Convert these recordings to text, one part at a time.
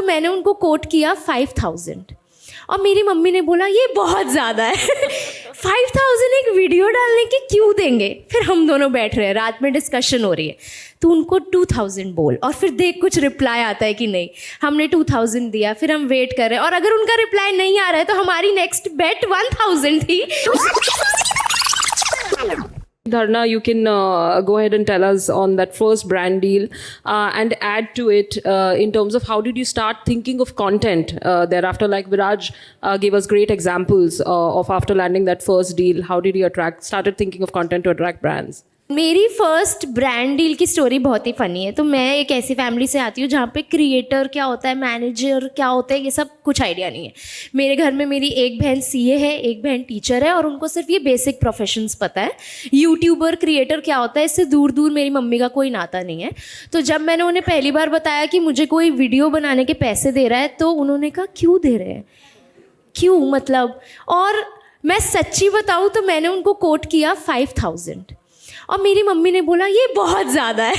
मैंने उनको कोट किया 5000 और मेरी मम्मी ने बोला ये बहुत ज़्यादा है 5000 एक वीडियो डालने के क्यों देंगे। फिर हम दोनों बैठ रहे हैं, रात में डिस्कशन हो रही है, तो उनको 2000 बोल और फिर देख कुछ रिप्लाई आता है कि नहीं। हमने 2000 दिया, फिर हम वेट कर रहे हैं और अगर उनका रिप्लाई नहीं आ रहा है तो हमारी नेक्स्ट बेट 1000 थी। Dharna, you can go ahead and tell us on that first brand deal and add to it in terms of how did you start thinking of content thereafter. Like Viraj gave us great examples of after landing that first deal, how did you started thinking of content to attract brands? मेरी first brand deal की story बहुत ही funny है। तो मैं एक ऐसी family से आती हूँ जहाँ पे क्रिएटर क्या होता है, मैनेजर क्या होता है, ये सब कुछ आइडिया नहीं है। मेरे घर में मेरी एक बहन सीए है, एक बहन टीचर है और उनको सिर्फ ये बेसिक प्रोफेशंस पता है। यूट्यूबर क्रिएटर क्या होता है इससे दूर दूर मेरी मम्मी का कोई नाता नहीं है। तो जब मैंने उन्हें पहली बार बताया कि मुझे कोई वीडियो बनाने के पैसे दे रहा है तो उन्होंने कहा क्यों दे रहे हैं, क्यों मतलब। और मैं सच्ची बताऊँ तो मैंने उनको कोट किया 5000 और मेरी मम्मी ने बोला ये बहुत ज़्यादा है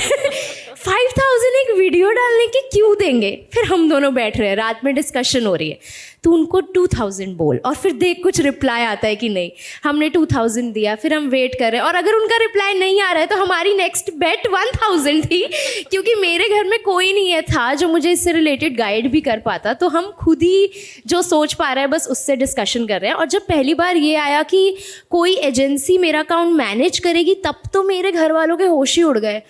5000 एक वीडियो डालने के क्यों देंगे। फिर हम दोनों बैठ रहे हैं, रात में डिस्कशन हो रही है, तो उनको 2000 बोल और फिर देख कुछ रिप्लाई आता है कि नहीं। हमने 2000 दिया, फिर हम वेट कर रहे हैं और अगर उनका रिप्लाई नहीं आ रहा है तो हमारी नेक्स्ट बेट 1000 थी, क्योंकि मेरे घर में कोई नहीं है था जो मुझे इससे रिलेटेड गाइड भी कर पाता। तो हम खुद ही जो सोच पा रहे हैं बस उससे डिस्कशन कर रहे हैं। और जब पहली बार ये आया कि कोई एजेंसी मेरा अकाउंट मैनेज करेगी तब तो मेरे घर वालों के होश ही उड़ गए।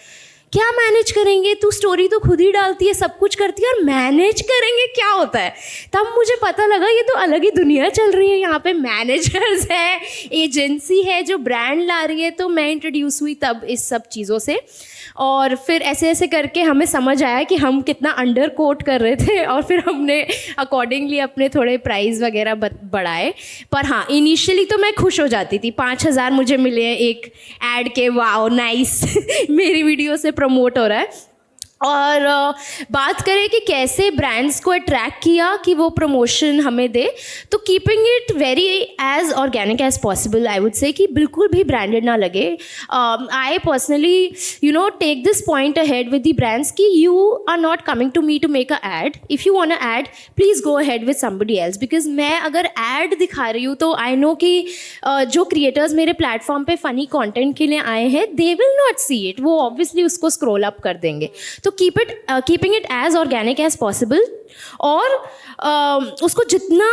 क्या मैनेज करेंगे, तू स्टोरी तो खुद ही डालती है, सब कुछ करती है और मैनेज करेंगे क्या होता है। तब मुझे पता लगा ये तो अलग ही दुनिया चल रही है, यहाँ पे मैनेजर्स है, एजेंसी है जो ब्रांड ला रही है। तो मैं इंट्रोड्यूस हुई तब इस सब चीज़ों से और फिर ऐसे ऐसे करके हमें समझ आया कि हम कितना अंडर कोट कर रहे थे और फिर हमने अकॉर्डिंगली अपने थोड़े प्राइस वगैरह बढ़ाए। पर हाँ, इनिशियली तो मैं खुश हो जाती थी। 5000 मुझे मिले हैं एक ऐड के, वाओ नाइस मेरी वीडियो से प्रमोट हो रहा है। और बात करें कि कैसे ब्रांड्स को अट्रैक्ट किया कि वो प्रमोशन हमें दे, तो keeping it very as organic as possible I would say कि बिल्कुल भी ब्रांडेड ना लगे। I personally take this point ahead with the brands कि you are not coming to me to make a ad. If you want a ad please go ahead with somebody else, because मैं अगर add दिखा रही हूँ तो I know कि जो creators मेरे प्लेटफॉर्म पे फ़नी कॉन्टेंट के लिए आए हैं they will not see it, वो ऑब्वियसली उसको स्क्रॉल अप कर देंगे। तो keeping it as organic as possible और उसको जितना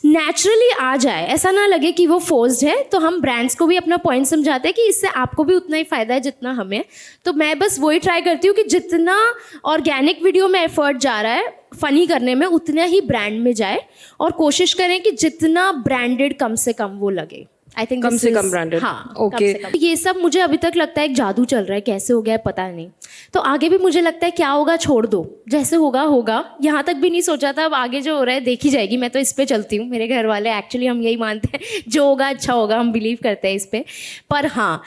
नेचुरली आ जाए, ऐसा ना लगे कि वो फोर्स्ड है। तो हम ब्रांड्स को भी अपना पॉइंट समझाते हैं कि इससे आपको भी उतना ही फ़ायदा है जितना हमें। तो मैं बस वही ट्राई करती हूँ कि जितना ऑर्गेनिक वीडियो में एफर्ट जा रहा है फ़नी करने में उतना ही ब्रांड में जाए और कोशिश करें कि जितना ब्रांडेड कम से कम वो लगे। आई थिंक कम से कम ब्रांडेड। हाँ, ओके। ये सब मुझे अभी तक लगता है एक जादू चल रहा है, कैसे हो गया है पता नहीं। तो आगे भी मुझे लगता है क्या होगा छोड़ दो, जैसे होगा होगा। यहाँ तक भी नहीं सोचा था, अब आगे जो हो रहा है देखी जाएगी। मैं तो इस पे चलती हूँ, मेरे घर वाले एक्चुअली हम यही मानते हैं जो होगा अच्छा होगा, हम बिलीव करते हैं इस पे। पर हाँ,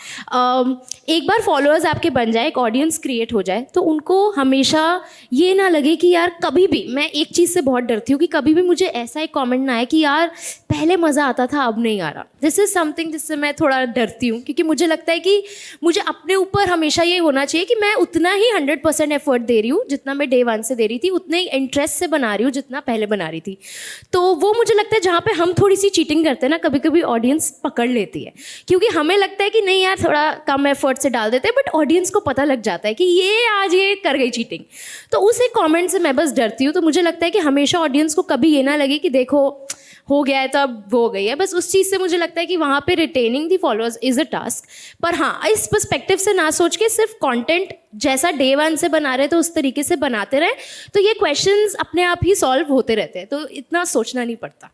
एक बार फॉलोअर्स आपके बन जाए, एक ऑडियंस क्रिएट हो जाए, तो उनको हमेशा ये ना लगे कि यार कभी भी, मैं एक चीज़ से बहुत डरती हूँ कि कभी भी मुझे ऐसा एक कॉमेंट ना आए कि यार पहले मज़ा आता था अब नहीं आ रहा। दिस इज़ समथिंग जिससे मैं थोड़ा डरती हूँ, क्योंकि मुझे लगता है कि मुझे अपने ऊपर हमेशा ये होना चाहिए कि मैं उतना ही 100% एफर्ट दे रही हूँ जितना मैं डे 1 से दे रही थी, उतने ही इंटरेस्ट से बना रही हूँ जितना पहले बना रही थी। तो वो मुझे लगता है जहाँ पे हम थोड़ी सी चीटिंग करते हैं ना, कभी कभी ऑडियंस पकड़ लेती है, क्योंकि हमें लगता है कि नहीं यार थोड़ा कम एफर्ट से डाल देते हैं, बट ऑडियंस को पता लग जाता है कि ये आज ये कर गई चीटिंग। तो उस एक कॉमेंट से मैं बस डरती हूँ। तो मुझे लगता है कि हमेशा ऑडियंस को कभी ये ना लगे कि देखो हो गया है तो अब हो गई है, बस उस चीज़ से मुझे लगता है कि वहाँ पे retaining the followers is a task. पर हाँ, इस पर्सपेक्टिव से ना सोच के सिर्फ कंटेंट जैसा डे 1 से बना रहे तो उस तरीके से बनाते रहे, तो ये क्वेश्चंस अपने आप ही सॉल्व होते रहते हैं, तो इतना सोचना नहीं पड़ता।